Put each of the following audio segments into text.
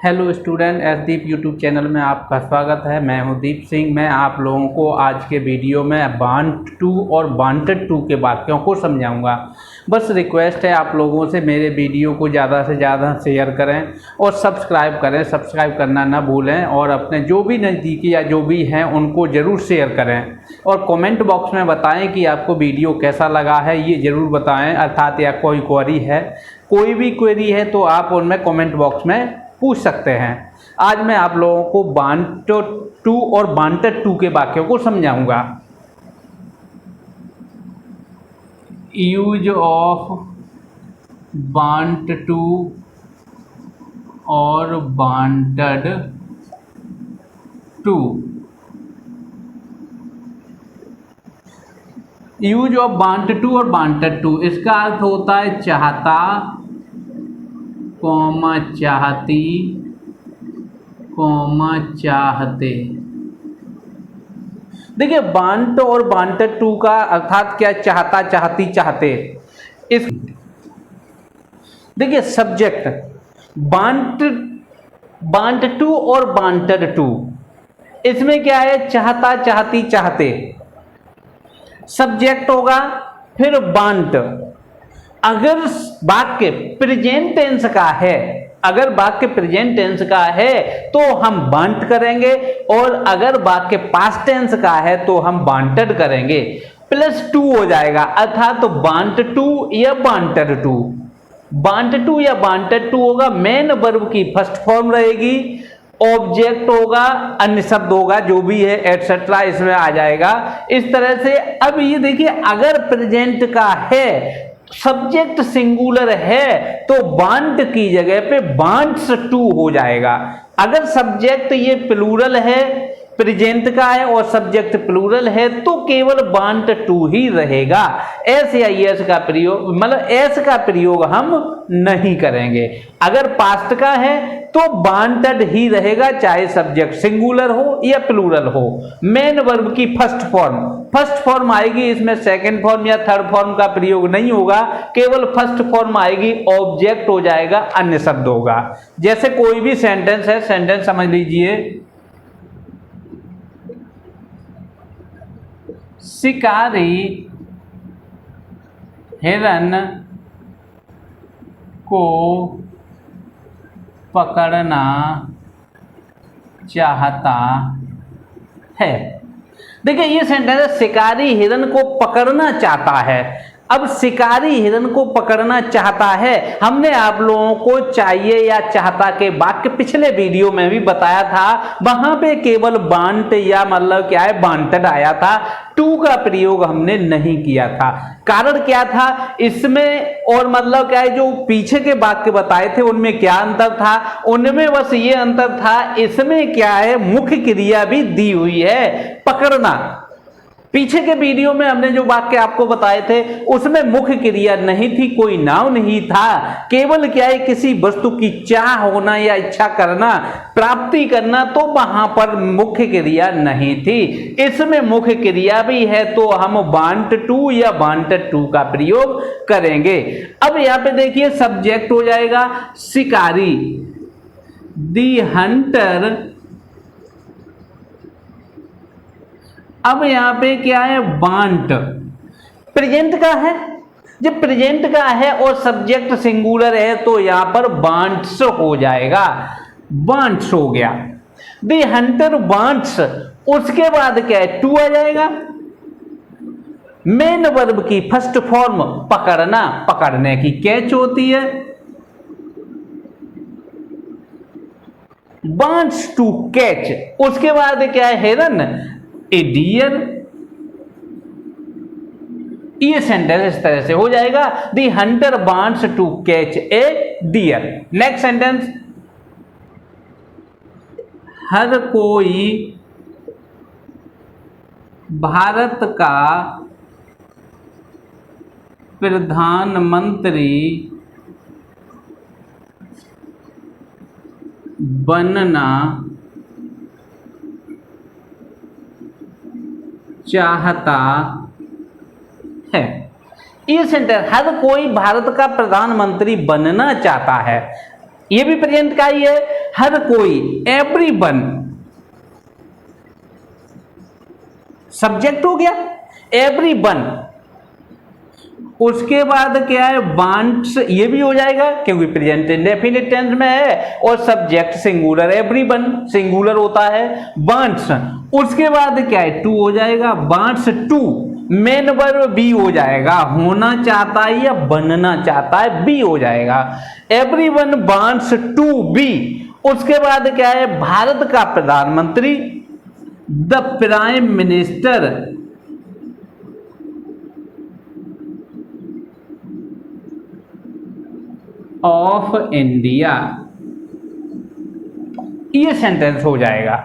Hello student, एसदीप YouTube channel में आपका स्वागत है। मैं हूं दीप सिंह। मैं आप लोगों को आज के वीडियो में बांट 2 और बांटेड 2 के वाक्यों को समझाऊंगा। बस रिक्वेस्ट है आप लोगों से, मेरे वीडियो को ज़्यादा से ज़्यादा शेयर करें और सब्सक्राइब करें। सब्सक्राइब करना ना भूलें और अपने जो भी नज़दीकी या जो भी हैं उनको ज़रूर शेयर करें और कमेंट बॉक्स में बताएं कि आपको वीडियो कैसा लगा है, ये ज़रूर बताएं। अर्थात या कोई क्वेरी है, कोई भी क्वेरी है तो आप उनमें कमेंट बॉक्स में पूछ सकते हैं। आज मैं आप लोगों को बांट 2 और बांटेड 2 के वाक्यों को समझाऊंगा। यूज ऑफ बांट 2 और बांटेड 2। यूज ऑफ बांट 2 और बांटेड 2, इसका अर्थ होता है चाहता, कौमा चाहती, कौमा चाहते। देखिए, बांट और बांटेड 2 का अर्थात क्या, चाहता, चाहती, चाहते। इस देखिए सब्जेक्ट बांट 2 और बांटेड 2, इसमें क्या है, चाहता, चाहती, चाहते सब्जेक्ट होगा। फिर बांट, अगर वाक्य प्रेजेंट टेंस का है, अगर वाक्य प्रेजेंट टेंस का है तो हम बांट करेंगे, और अगर वाक्य पास्ट टेंस का है तो हम बांटेड करेंगे। +2 हो जाएगा, अर्थात तो बांट 2 या बांटेड 2। बांट 2 या बांटेड 2 होगा, मेन वर्ब की फर्स्ट फॉर्म रहेगी, ऑब्जेक्ट होगा, अन्य शब्द होगा, जो भी है एटसेट्रा इसमें आ जाएगा। इस तरह से अब ये देखिए, अगर प्रेजेंट का है, सब्जेक्ट सिंगुलर है, तो बांट की जगह पे बांट्स 2 हो जाएगा। अगर सब्जेक्ट ये प्लूरल है, प्रेजेंट का है और सब्जेक्ट प्लूरल है, तो केवल बांट 2 ही रहेगा। एस या एस का प्रयोग, मतलब एस का प्रयोग हम नहीं करेंगे। अगर पास्ट का है तो बांटेड ही रहेगा, चाहे सब्जेक्ट सिंगुलर हो या प्लूरल हो। मेन वर्ब की फर्स्ट फॉर्म आएगी, इसमें सेकंड फॉर्म या थर्ड फॉर्म का प्रयोग नहीं होगा, केवल फर्स्ट फॉर्म आएगी, ऑब्जेक्ट हो जाएगा, अन्य शब्द होगा। जैसे कोई भी सेंटेंस है, सेंटेंस समझ लीजिए, शिकारी हिरन को पकड़ना चाहता है। देखिए ये सेंटेंस है, शिकारी हिरन को पकड़ना चाहता है। अब शिकारी हिरन को पकड़ना चाहता है, हमने आप लोगों को चाहिए या चाहता के वाक्य पिछले वीडियो में भी बताया था, वहां पे केवल बांट या मतलब क्या है, बांटेड आया था, 2 का प्रयोग हमने नहीं किया था। कारण क्या था इसमें, और मतलब क्या है, जो पीछे के वाक्य बताए थे उनमें क्या अंतर था, उनमें बस ये अंतर था, इसमें क्या है, मुख्य क्रिया भी दी हुई है, पकड़ना। पीछे के वीडियो में हमने जो वाक्य आपको बताए थे उसमें मुख्य क्रिया नहीं थी, कोई नाउन नहीं था, केवल क्या है, किसी वस्तु की चाह होना या इच्छा करना, प्राप्ति करना, तो वहां पर मुख्य क्रिया नहीं थी। इसमें मुख्य क्रिया भी है, तो हम बांट 2 या बांटेड 2 का प्रयोग करेंगे। अब यहां पे देखिए सब्जेक्ट हो जाएगा शिकारी, दी हंटर। अब यहां पे क्या है, बांट प्रेजेंट का है, जब प्रेजेंट का है और सब्जेक्ट सिंगुलर है तो यहां पर बांट्स हो जाएगा, बांट्स हो गया, दी हंटर बांट्स। उसके बाद क्या है, 2 आ जाएगा, मेन वर्ब की फर्स्ट फॉर्म पकड़ना, पकड़ने की कैच होती है, बांट्स टू कैच। उसके बाद क्या है, हिरन, ए डियर। ये सेंटेंस इस तरह से हो जाएगा, the hunter wants to catch a deer. Next sentence, हर कोई भारत का प्रधानमंत्री बनना चाहता है। ये सेंटेंस, हर कोई भारत का प्रधानमंत्री बनना चाहता है, ये भी प्रेजेंट का ही है। हर कोई, एवरीवन सब्जेक्ट हो गया, एवरीवन। उसके बाद क्या है, वांट्स, ये भी हो जाएगा क्योंकि प्रेजेंट इंडेफिनिट टेंस में है, और सब्जेक्ट सिंगुलर, एवरीवन सिंगुलर होता है, वांट्स। उसके बाद क्या है, टू हो जाएगा, wants to, main verb be हो जाएगा, होना चाहता है या बनना चाहता है, बी हो जाएगा, एवरीवन वांट्स टू बी। उसके बाद क्या है, भारत का प्रधानमंत्री, the prime minister of India, ये सेंटेंस हो जाएगा।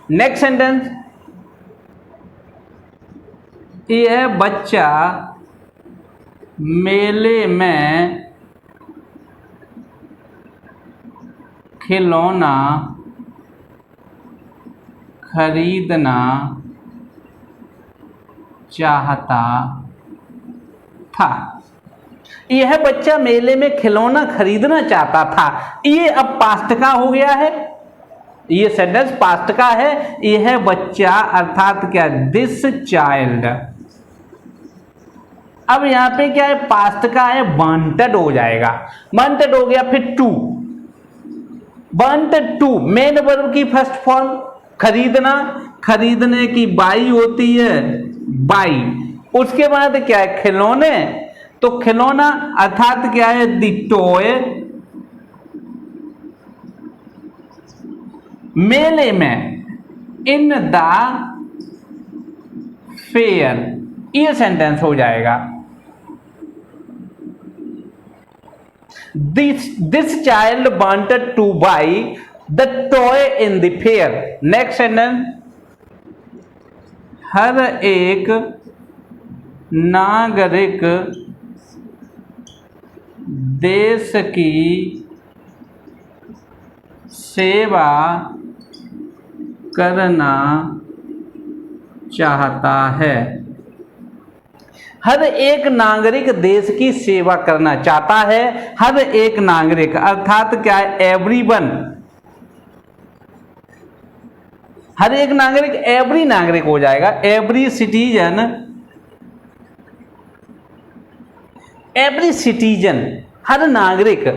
नेक्स्ट सेंटेंस, यह बच्चा मेले में खिलौना खरीदना चाहता था। यह बच्चा मेले में खिलौना खरीदना चाहता था, ये अब पास्ट का हो गया है, ये सेंटेंस पास्ट का है। यह बच्चा अर्थात क्या, दिस चाइल्ड। अब यहां पे क्या है, पास्ट का है, वांटेड हो जाएगा, वांटेड हो गया, फिर to, wanted to, main verb की फर्स्ट फॉर्म, खरीदना, खरीदने की बाई होती है, बाई। उसके बाद क्या है, खिलौने, तो खिलौना अर्थात क्या है, दी टॉय, मेले में, इन द फेयर, ये सेंटेंस हो जाएगा। This child wanted to buy the toy in the fair. Next sentence, हर एक नागरिक देश की सेवा करना चाहता है। हर एक नागरिक देश की सेवा करना चाहता है, हर एक नागरिक अर्थात क्या है, एवरीवन, हर एक नागरिक, एवरी नागरिक हो जाएगा, एवरी सिटीजन, एवरी सिटीजन, हर नागरिक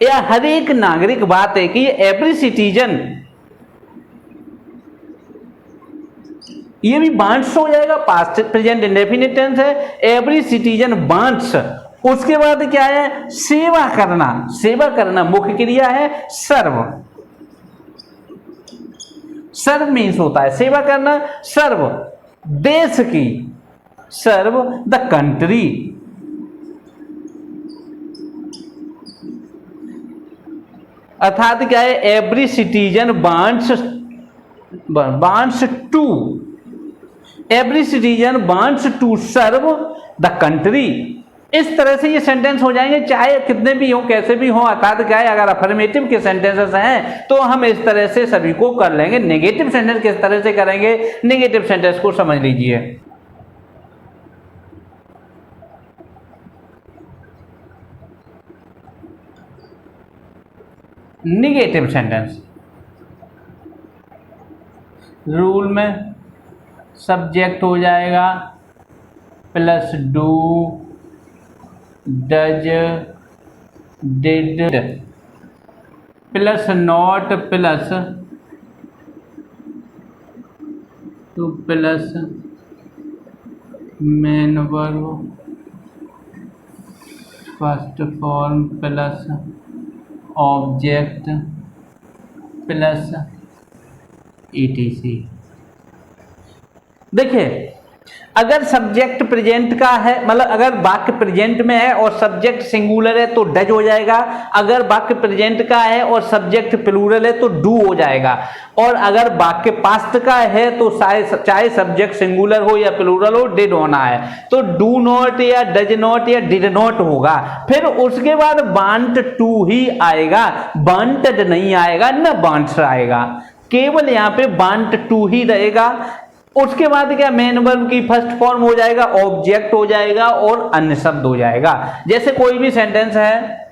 या हर एक नागरिक, बात है कि एवरी सिटीजन, ये भी वांट्स हो जाएगा, पास्ट प्रेजेंट इंडेफिनिट टेंस है, एवरी सिटीजन वांट्स। उसके बाद क्या है, सेवा करना, सेवा करना मुख्य क्रिया है, सर्व, सर्व मीन्स होता है सेवा करना, सर्व देश की, सर्व द कंट्री। अर्थात क्या है, every citizen wants to, every citizen wants to serve the country. इस तरह से ये सेंटेंस हो जाएंगे, चाहे कितने भी हो, कैसे भी हो। अर्थात क्या है, अगर अफर्मेटिव के सेंटेंसेस हैं तो हम इस तरह से सभी को कर लेंगे। नेगेटिव सेंटेंस किस तरह से करेंगे, नेगेटिव सेंटेंस को समझ लीजिए। नेगेटिव सेंटेंस रूल में सब्जेक्ट हो जाएगा plus do, does, did, plus not, plus two, plus main verb first form, plus object, plus etc. देखिए, अगर सब्जेक्ट प्रेजेंट का है, मतलब अगर वाक्य प्रेजेंट में है और सब्जेक्ट सिंगुलर है तो डज हो जाएगा। अगर वाक्य प्रेजेंट का है और सब्जेक्ट प्लूरल है तो डू हो जाएगा। और अगर वाक्य पास्ट का है तो चाहे सब्जेक्ट सिंगुलर हो या प्लूरल हो, डिड होना है, तो डू नॉट या डज नॉट या डिड नॉट होगा। फिर उसके बाद वांट टू ही आएगा, वांटेड नहीं आएगा, न वांट्स आएगा, केवल यहाँ पे वांट टू ही रहेगा। उसके बाद क्या, मेन वर्ब की फर्स्ट फॉर्म हो जाएगा, ऑब्जेक्ट हो जाएगा और अन्य शब्द हो जाएगा। जैसे कोई भी सेंटेंस है,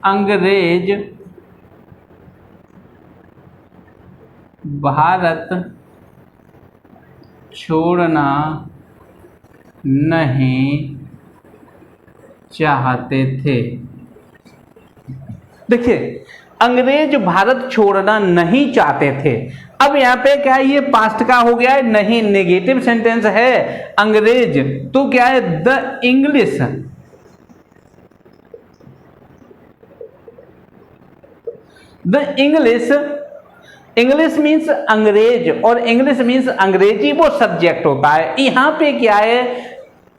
अंग्रेज भारत छोड़ना नहीं चाहते थे। देखिए, अंग्रेज भारत छोड़ना नहीं चाहते थे। अब यहाँ पे क्या है, ये पास्ट का हो गया है, नहीं नेगेटिव सेंटेंस है। अंग्रेज तो क्या है, the English. The English, English means अंग्रेज, और इंग्लिश मीन्स अंग्रेजी वो सब्जेक्ट होता है। यहाँ पे क्या है,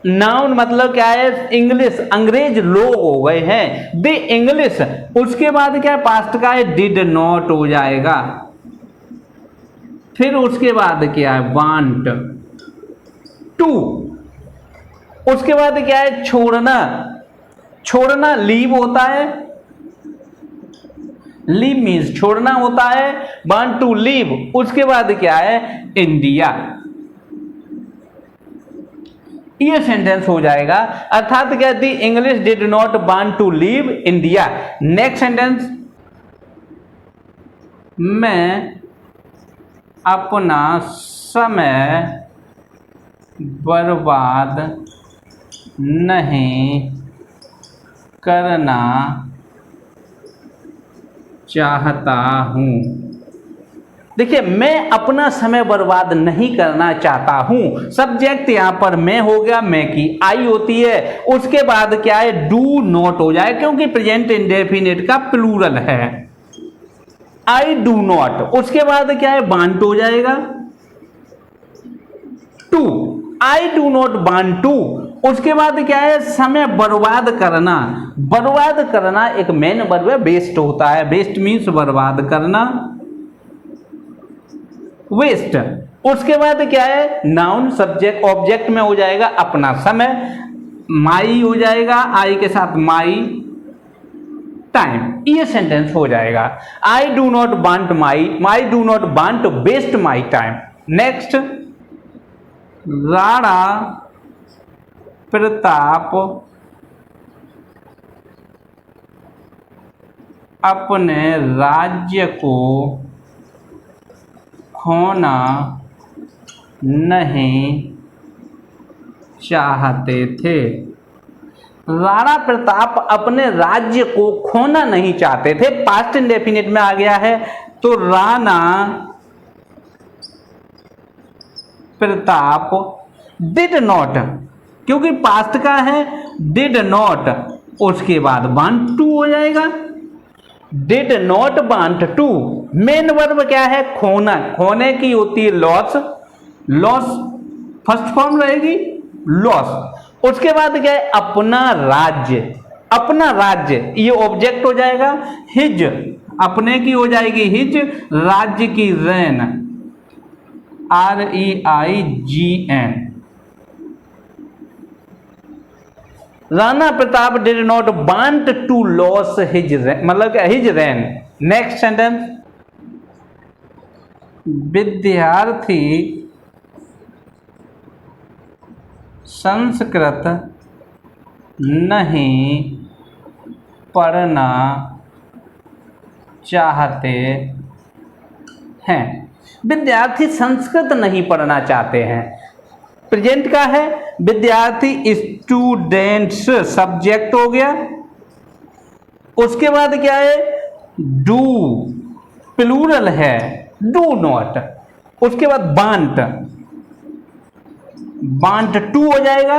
नाउन मतलब क्या है, इंग्लिश, अंग्रेज लोग हो गए हैं। द इंग्लिश, उसके बाद क्या है, पास्ट का है, डिड नॉट हो जाएगा। फिर उसके बाद क्या है, वांट टू। उसके बाद क्या है, छोड़ना, छोड़ना लीव होता है, लीव मीन्स छोड़ना होता है, वांट टू लीव। उसके बाद क्या है, इंडिया। ये सेंटेंस हो जाएगा, अर्थात क्या, the English did not want to leave India. Next sentence, मैं अपना समय बर्बाद नहीं करना चाहता हूं। देखिए, मैं अपना समय बर्बाद नहीं करना चाहता हूं। सब्जेक्ट यहां पर मैं हो गया, मैं की आई होती है। उसके बाद क्या है, डू नॉट हो जाए, क्योंकि प्रेजेंट इंडेफिनिट का प्लूरल है, आई डू नॉट। उसके बाद क्या है, वांट हो जाएगा, to, I do not want to. उसके बाद क्या है, समय बर्बाद करना। बर्बाद करना एक मेन वर्ब है, वेस्ट होता है, वेस्ट मीन्स बर्बाद करना, वेस्ट। उसके बाद क्या है, नाउन, सब्जेक्ट, ऑब्जेक्ट में हो जाएगा अपना समय, माई हो जाएगा, आई के साथ माई टाइम। ये सेंटेंस हो जाएगा, I do not want my do not want waste my time. Next, Rana Pratap अपने राज्य को खोना नहीं चाहते थे। राणा प्रताप अपने राज्य को खोना नहीं चाहते थे, पास्ट इंडेफिनिट में आ गया है, तो राणा प्रताप डिड नॉट, क्योंकि पास्ट का है, डिड नॉट। उसके बाद वांट टू हो जाएगा, did not want to. Main verb क्या है, खोना, खोने की होती है लॉस, लॉस फर्स्ट फॉर्म रहेगी, लॉस। उसके बाद क्या है, अपना राज्य, अपना राज्य, ये ऑब्जेक्ट हो जाएगा, हिज, अपने की हो जाएगी हिज, राज्य की rain, REIGN। Rana Pratap did not want to loss his, मतलब हिज रेन। नेक्स्ट सेंटेंस, विद्यार्थी संस्कृत नहीं पढ़ना चाहते हैं। विद्यार्थी संस्कृत नहीं पढ़ना चाहते हैं, प्रेजेंट का है, विद्यार्थी स्टूडेंट्स सब्जेक्ट हो गया। उसके बाद क्या है, डू प्लूरल है, डू नॉट। उसके बाद वांट, वांट टू हो जाएगा।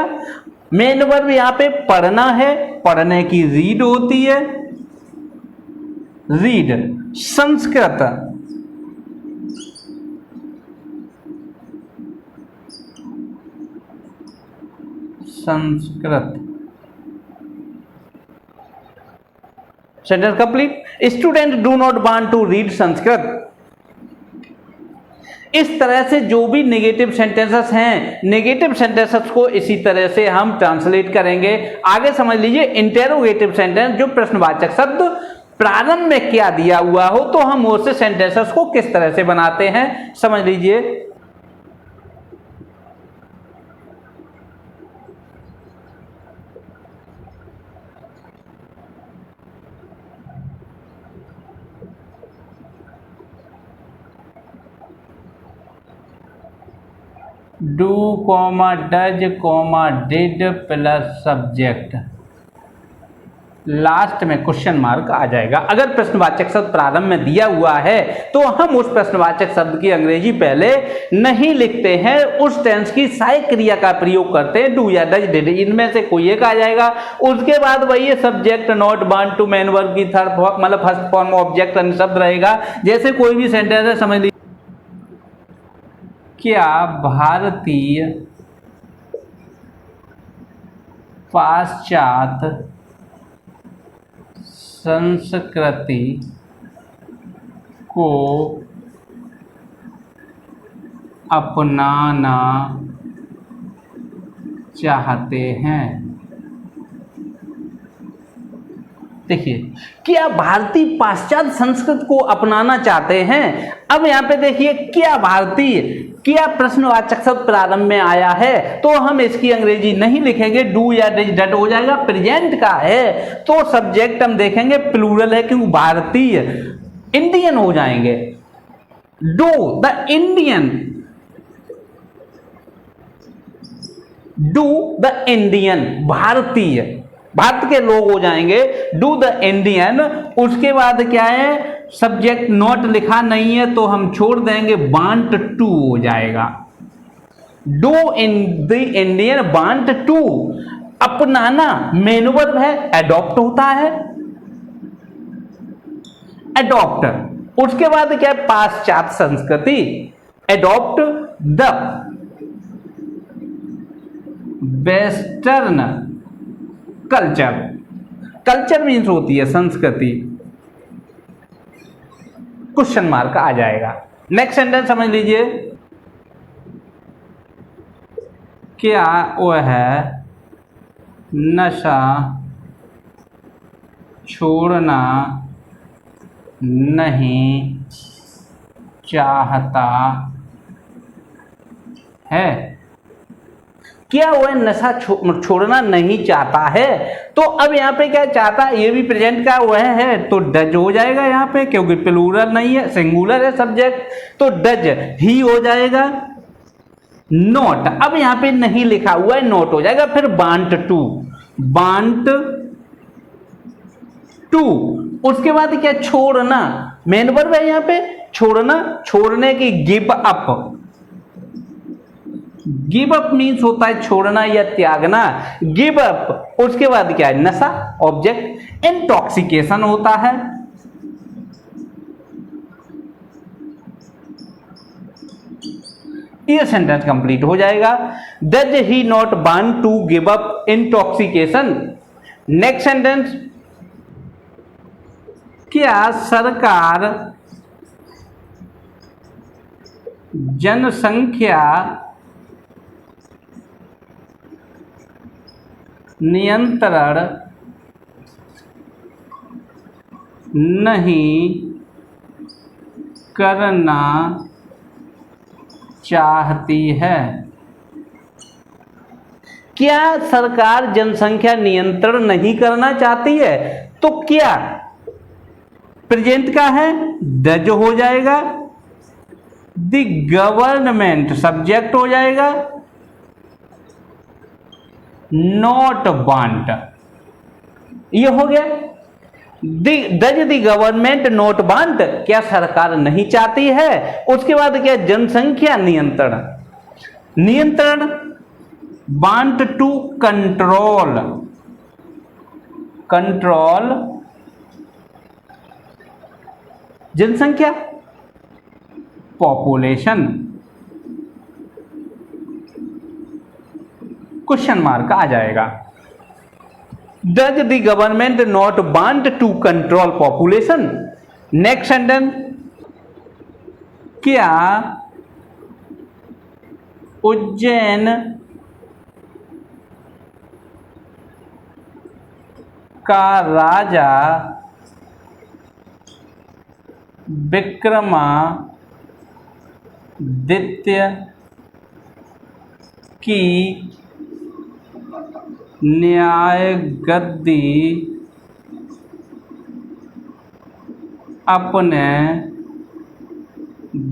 मेन वर्ब यहां पे पढ़ना है, पढ़ने की रीड होती है, read. Sanskrit, Sanskrit. Sentence complete, student do not want to read Sanskrit. इस तरह से जो भी नेगेटिव सेंटेंसेस हैं, नेगेटिव सेंटेंसेस को इसी तरह से हम ट्रांसलेट करेंगे। आगे समझ लीजिए, इंटेरोगेटिव सेंटेंस, जो प्रश्नवाचक शब्द प्रारंभ में क्या दिया हुआ हो, तो हम उससे सेंटेंसेस को किस तरह से बनाते हैं, समझ लीजिए। Do comma does comma did plus subject, last में क्वेश्चन मार्क आ जाएगा। अगर प्रश्नवाचक शब्द प्रारंभ में दिया हुआ है तो हम उस प्रश्नवाचक शब्द की अंग्रेजी पहले नहीं लिखते हैं, उस टेंस की सहायक क्रिया का प्रयोग करते हैं, डू या डज डिड, इनमें से कोई एक आ जाएगा। उसके बाद वही subject not bound to main verb की थर्ड मतलब फर्स्ट फॉर्म ऑब्जेक्ट अन्य शब्द रहेगा। जैसे कोई भी सेंटेंस है, समझ लीजिए, क्या भारतीय पाश्चात्य संस्कृति को अपनाना चाहते हैं। देखिए, क्या भारतीय पाश्चात्य संस्कृति को अपनाना चाहते हैं। अब यहाँ पे देखिए, क्या भारतीय, क्या प्रश्नवाचक शब्द प्रारंभ में आया है तो हम इसकी अंग्रेजी नहीं लिखेंगे, डू या डज हो जाएगा। प्रेजेंट का है तो सब्जेक्ट हम देखेंगे प्लूरल है, क्योंकि भारतीय, इंडियन हो जाएंगे, do the Indian, do the Indian, भारतीय, भारत के लोग हो जाएंगे, डू द इंडियन। उसके बाद क्या है, सब्जेक्ट नॉट लिखा नहीं है तो हम छोड़ देंगे, वांट टू हो जाएगा, do in the Indian want to. अपनाना मेन वर्ब है, एडॉप्ट होता है, एडॉप्ट। उसके बाद क्या है, पाश्चात्य संस्कृति, adopt the western culture, culture means होती है संस्कृति, क्वेश्चन मार्क आ जाएगा। नेक्स्ट सेंटेंस समझ लीजिए, क्या वह नशा छोड़ना नहीं चाहता है। क्या वह नशा छोड़ना नहीं चाहता है, तो अब यहाँ पे क्या चाहता है, ये भी प्रेजेंट का वह है तो डज हो जाएगा यहाँ पे, क्योंकि प्लूरल नहीं है, सिंगुलर है सब्जेक्ट, तो डज ही हो जाएगा। नॉट, अब यहाँ पे नहीं लिखा हुआ है, नॉट हो जाएगा। फिर वांट टू, वांट टू। उसके बाद क्या, छोड़ना, मेन वर्ब है यहाँ पे, छोड़ना, छोड़ने की, give up, give up means होता है छोड़ना या त्यागना, गिव अप। उसके बाद क्या है, नशा, ऑब्जेक्ट, इंटॉक्सिकेशन होता है, ये सेंटेंस कंप्लीट हो जाएगा। Does he not want to give up intoxication. Next sentence, क्या सरकार जनसंख्या नियंत्रण नहीं करना चाहती है। क्या सरकार जनसंख्या नियंत्रण नहीं करना चाहती है, तो क्या प्रेजेंट का है, डज हो जाएगा, द गवर्नमेंट सब्जेक्ट हो जाएगा, नॉट वांट, ये हो गया। Does the government not want, क्या सरकार नहीं चाहती है। उसके बाद क्या, जनसंख्या नियंत्रण, नियंत्रण, वांट टू कंट्रोल, कंट्रोल जनसंख्या, पॉपुलेशन, क्वेश्चन मार्क आ जाएगा। Does the government not want to control population. Next sentence, क्या उज्जैन का राजा विक्रमादित्य की न्याय गद्दी अपने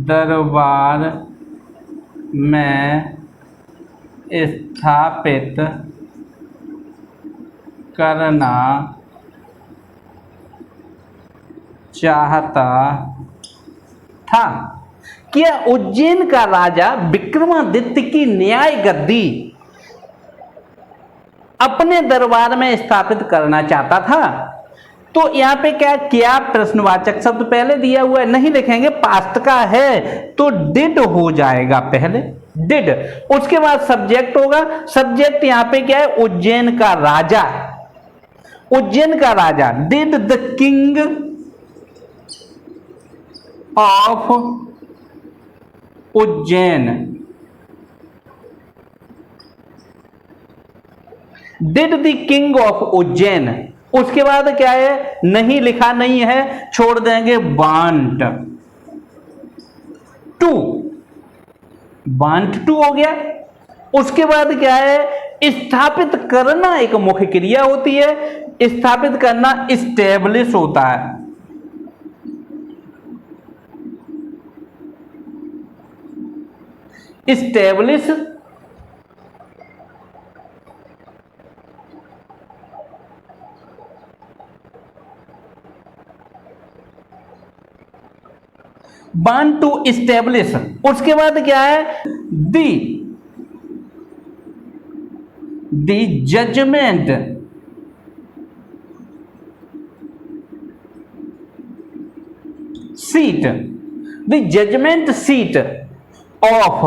दरबार में स्थापित करना चाहता था। क्या उज्जैन का राजा विक्रमादित्य की न्याय गद्दी अपने दरबार में स्थापित करना चाहता था? तो यहां पे क्या प्रश्नवाचक शब्द पहले दिया हुआ है, नहीं लिखेंगे, पास्ट का है तो डिड हो जाएगा पहले, डिड। उसके बाद सब्जेक्ट होगा, सब्जेक्ट यहां पे क्या है, उज्जैन का राजा, उज्जैन का राजा। Did the king of Ujjain, did the king of Ujjain. उसके बाद क्या है, नहीं लिखा नहीं है, छोड़ देंगे, वांट टू, वांट टू हो गया। उसके बाद क्या है, स्थापित करना एक मुख्य क्रिया होती है, स्थापित करना इस्टेब्लिश होता है। Establish want to establish. उसके बाद क्या है, the judgement seat, the judgement seat of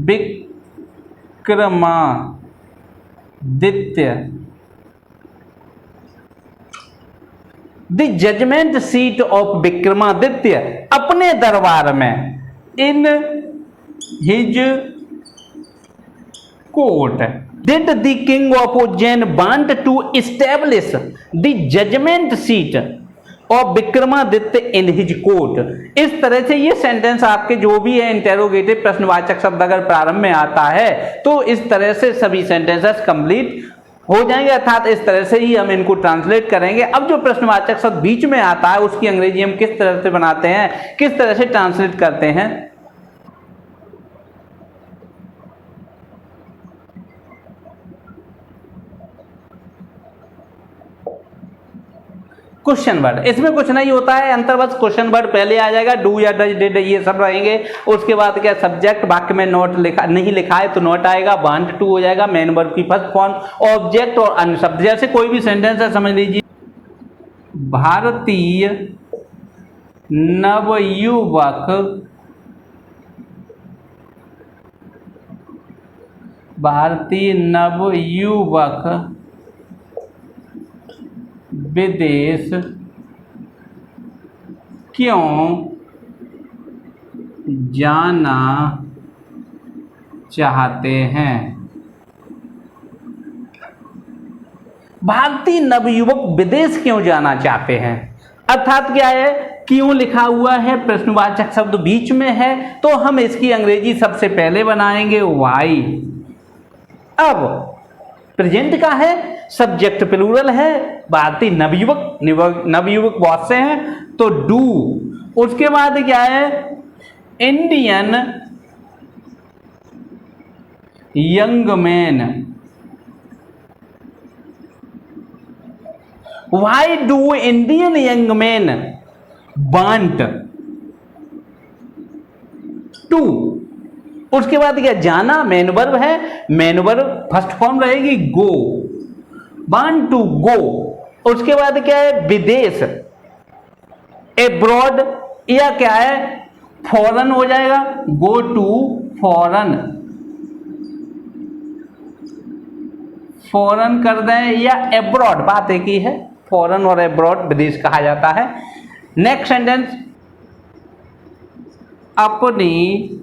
Vikramaditya, the judgement seat of Vikramaditya अपने दरबार में, in his court. Did the king of Ujjain want to establish the judgement seat of Vikramaditya in his court. इस तरह से ये सेंटेंस आपके जो भी है इंटेरोगेटिव प्रश्नवाचक शब्द अगर प्रारंभ में आता है तो इस तरह से सभी सेंटेंसेस कंप्लीट हो जाएंगे, अर्थात इस तरह से ही हम इनको ट्रांसलेट करेंगे। अब जो प्रश्नवाचक शब्द बीच में आता है उसकी अंग्रेजी हम किस तरह से बनाते हैं, किस तरह से ट्रांसलेट करते हैं। क्वेश्चन वर्ड, इसमें कुछ नहीं होता है, अंतर बस क्वेश्चन वर्ड पहले आ जाएगा, डू या डज डिड ये सब रहेंगे। उसके बाद क्या, सब्जेक्ट वाक्य में नॉट लिखा नहीं लिखा है तो नॉट आएगा, वांट टू हो जाएगा, मेन वर्ब की फर्स्ट फॉर्म, ऑब्जेक्ट और अन्य शब्द। जैसे कोई भी सेंटेंस है, समझ लीजिए, भारतीय नवयुवक, भारतीय नवयुवक विदेश क्यों जाना चाहते हैं। भारतीय नवयुवक विदेश क्यों जाना चाहते हैं, अर्थात क्या है, क्यों लिखा हुआ है, प्रश्नवाचक शब्द बीच में है तो हम इसकी अंग्रेजी सबसे पहले बनाएंगे वाई। अब प्रेजेंट का है, सब्जेक्ट प्लूरल है, भारतीय नवयुवक, नवयुवक बहुत से हैं तो डू। उसके बाद क्या है, Indian young man, why do Indian young man want to. उसके बाद क्या, जाना मेन वर्ब है, मेन वर्ब फर्स्ट फॉर्म रहेगी गो, वांट टू गो। उसके बाद क्या है, विदेश, एब्रॉड, या क्या है, फॉरेन हो जाएगा, गो टू फॉरेन, फॉरेन कर दें या एब्रॉड, बात एक ही है, फॉरेन और एब्रॉड विदेश कहा जाता है। नेक्स्ट सेंटेंस, अपनी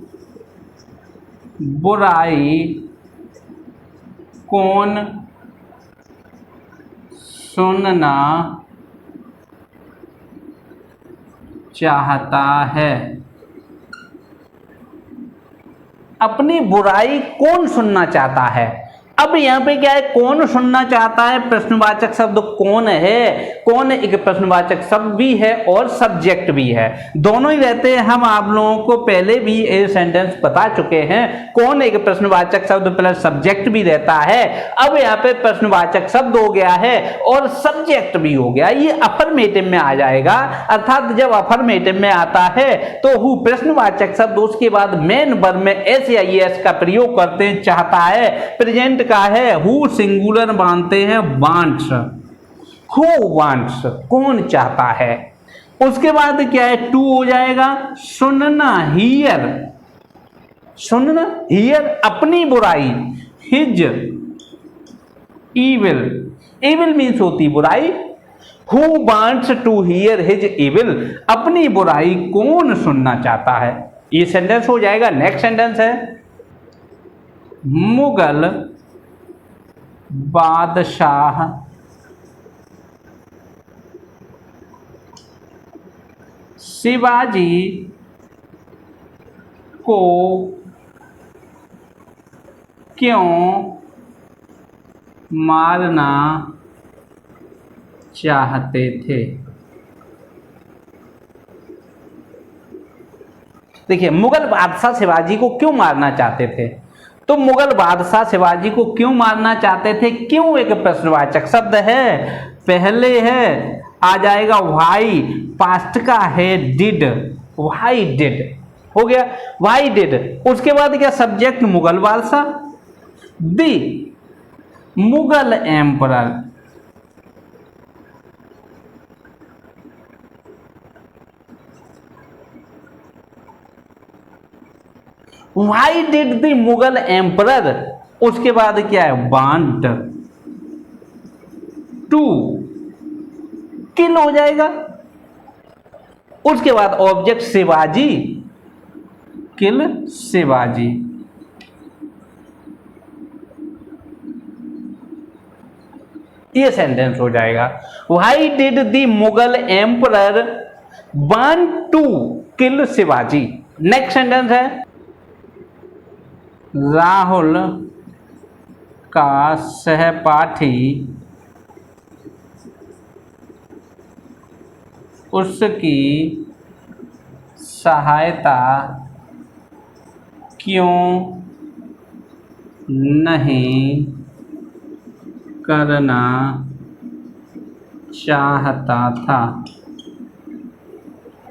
बुराई कौन सुनना चाहता है। अपनी बुराई कौन सुनना चाहता है, अब यहाँ पे क्या है, कौन सुनना चाहता है, प्रश्नवाचक शब्द कौन है, कौन एक प्रश्नवाचक शब्द भी है और सब्जेक्ट भी है, दोनों ही रहते हैं। हम आप लोगों को पहले भी ये सेंटेंस बता चुके हैं, कौन एक प्रश्नवाचक शब्द प्लस सब्जेक्ट भी रहता है। अब यहाँ पे प्रश्नवाचक शब्द हो गया है और सब्जेक्ट भी हो गया, ये अफर्मेटिव में आ जाएगा। अर्थात जब अफर्मेटिव में आता है तो हु प्रश्नवाचक शब्द, उसके बाद मेन वर्ब में एस या एस का प्रयोग करते चाहता है। प्रेजेंट का है हु, सिंगुलर मानते हैं वांट्स, हु वांट्स, कौन चाहता है। उसके बाद क्या है, टू हो जाएगा, सुनना हियर, सुनना हियर अपनी बुराई, हिज इविल, इविल मीन्स होती बुराई, who wants to hear his evil, अपनी बुराई कौन सुनना चाहता है। ये सेंटेंस हो जाएगा। नेक्स्ट सेंटेंस है, मुगल बादशाह शिवाजी को क्यों मारना चाहते थे। देखिए, मुगल बादशाह शिवाजी को क्यों मारना चाहते थे, तो मुगल बादशाह शिवाजी को क्यों मारना चाहते थे, क्यों एक प्रश्नवाचक शब्द है। पहले है आ जाएगा व्हाई, पास्ट का है डिड, व्हाई डिड हो गया, व्हाई डिड। उसके बाद क्या, सब्जेक्ट मुगल बादशाह, the Mughal emperor, Why did the Mughal emperor, उसके बाद क्या है, वांट टू किल हो जाएगा। उसके बाद ऑब्जेक्ट शिवाजी, किल शिवाजी। ये सेंटेंस हो जाएगा। Why did the Mughal emperor want to kill Shivaji. Next sentence है, राहुल का सहपाठी उसकी सहायता क्यों नहीं करना चाहता था।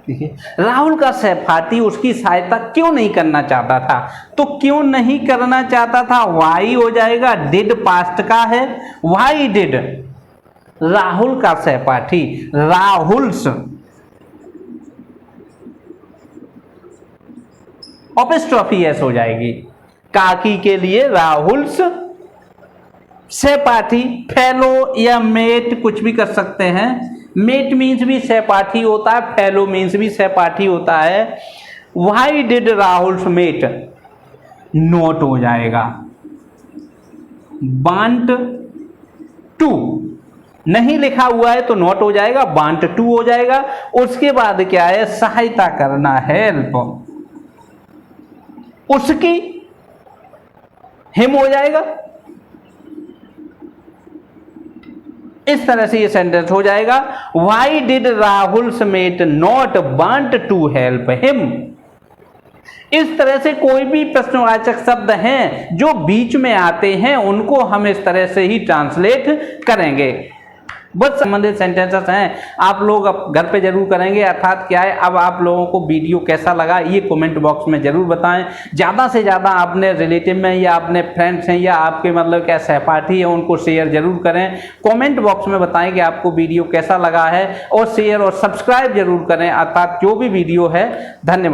देखिए, राहुल का सहपाठी उसकी सहायता क्यों नहीं करना चाहता था, तो क्यों नहीं करना चाहता था, वाई हो जाएगा, डिड पास्ट का है, वाई डिड, राहुल का सहपाठी, राहुल्स, ऑपेस्ट्रॉफी एस हो जाएगी, काकी के लिए राहुल्स, सहपाठी, फेलो या मेट कुछ भी कर सकते हैं। मेट मीन्स भी सहपाठी होता है, फेलो मीन्स भी सहपाठी होता है। Why did Rahul's mate, not हो जाएगा, वांट टू नहीं लिखा हुआ है तो नोट हो जाएगा, वांट टू हो जाएगा। उसके बाद क्या है, सहायता करना, हेल्प, उसकी, हिम हो जाएगा। इस तरह से ये सेंटेंस हो जाएगा, why did Rahul's mate not want to help him. इस तरह से कोई भी प्रश्नवाचक शब्द हैं जो बीच में आते हैं उनको हम इस तरह से ही ट्रांसलेट करेंगे। बहुत संबंधित सेंटेंसेस हैं, आप लोग अब घर पे जरूर करेंगे। अर्थात क्या है, अब आप लोगों को वीडियो कैसा लगा ये कमेंट बॉक्स में जरूर बताएं। ज़्यादा से ज़्यादा अपने रिलेटिव में या अपने फ्रेंड्स हैं या आपके मतलब क्या सहपाठी है उनको शेयर जरूर करें। कमेंट बॉक्स में बताएं कि आपको वीडियो कैसा लगा है और शेयर और सब्सक्राइब जरूर करें। अर्थात जो भी वीडियो है। धन्यवाद।